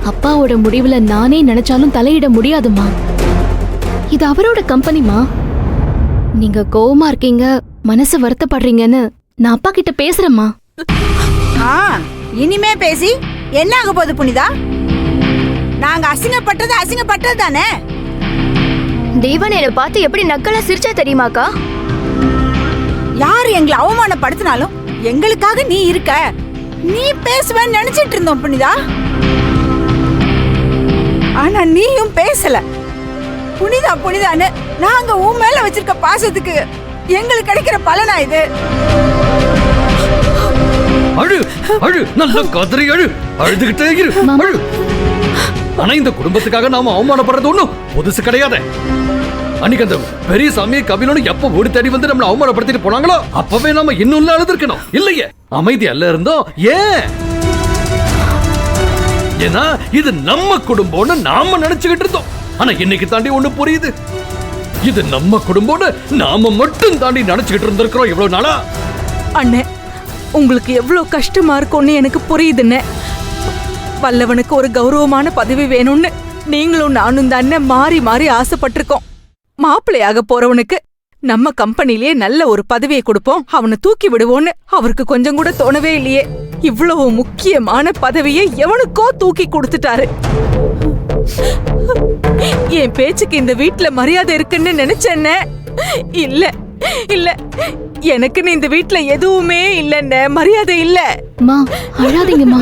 அப்பாவோட முடிவுல நானே நினைச்சாலும் தலையிட முடியாதுமா. இது அவரோட கம்பெனிமா. நீங்க கோவமா இருக்கீங்க, மனசு வருத்தப்படுறீங்கன்னு நான் அப்பா கிட்ட பேசுறேம்மா. இனிமே பேசி என்ன ஆக போகுது புனிதா? நாங்க அசிங்கப்பட்டது தானே. தேவன் என்னை பார்த்து எப்படி நக்கலா சிரிச்சா தெரியுமாக்கா? யாரு எங்களை அவமானப்படுத்தினாலும் எங்களுக்காக நீ இருக்க, நீ பேசுவேன்னு நினைச்சிட்டு இருந்தோம் புனிதா. ஆனா நீயும் பேசல. புனிதா புனிதான்னு நாங்க உன் மேல வச்சிருக்க பாசத்துக்கு எங்களுக்கு கிடைக்கிற பலனா இது? அழு அழு, நல்ல கதறி அழு, அழுதுகிட்டே இரு, அழு. ஆனா இந்த குடும்பத்துக்காக நாம அவமானப்படுறது ஒண்ணும் புதுசு கிடையாது. அன்னைக்கு அந்த பெரிய சாமியை கபிலனும் எப்ப ஓடி தேடி வந்து நம்மள அவமானப்படுத்திட்டு போனாங்களோ அப்பவே நாம இன்னும் அழுதுருக்கணும் இல்லையே. அமைதி அல்ல இருந்தோம். ஏன்? ஏன்னா இது நம்ம குடும்பம்னு நாம நினைச்சுக்கிட்டு இருந்தோம். ஆனா இன்னைக்கு தாண்டி ஒண்ணு புரியுது, இது நம்ம குடும்பம்னு நாம மட்டும் தாண்டி நினைச்சுக்கிட்டு இருந்திருக்கிறோம் இவ்வளவு நாளா. அண்ணே, உங்களுக்கு எவ்வளவு கஷ்டமா இருக்கும்னு எனக்கு புரியுதுன்னு. வல்லவனுக்கு ஒரு கௌரவமான பதவி வேணும்னு நீங்களும் நானும் தானே மாறி மாறி ஆசைப்பட்டிருக்கோம். மாப்பிள்ளையாக போறவனுக்கு நம்ம கம்பெனிலேயே நல்ல ஒரு பதவியை கொடுப்போம், அவனை தூக்கி விடுவோன்னு அவருக்கு கொஞ்சம் கூட தோணவே இல்லையே. இவ்வளவு முக்கியமான பதவியை எவனுக்கோ தூக்கி கொடுத்துட்டாரு. என் பேச்சுக்கு இந்த வீட்டுல மரியாதை இருக்குன்னு நினைச்சேன்ன. இல்ல இல்ல, எனக்குன்னு இந்த வீட்டுல எதுவுமே இல்லன்னு, மரியாதை இல்ல. மா அழாதீங்கம்மா.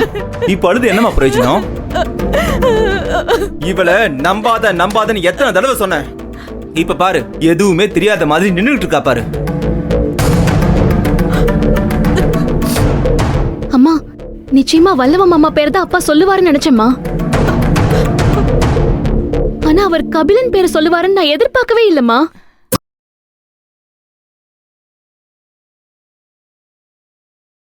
இப்ப அழுது என்னமா பிரயோஜனம்? இவள நம்பாதன்னு எத்தனை தடவை சொன்ன? இப்ப பாரு, எதுவுமே தெரியாத மாதிரி நின்னுட்டு இருக்கா பாரு. அம்மா, நிச்சயமா வல்லவ மாமா பேர் தான் அப்பா சொல்லுவாருன்னு நினைச்சேம்மா. ஆனா அவர் கபிலன் பேரை சொல்லுவாருன்னு நான் எதிர்பார்க்கவே இல்லம்மா.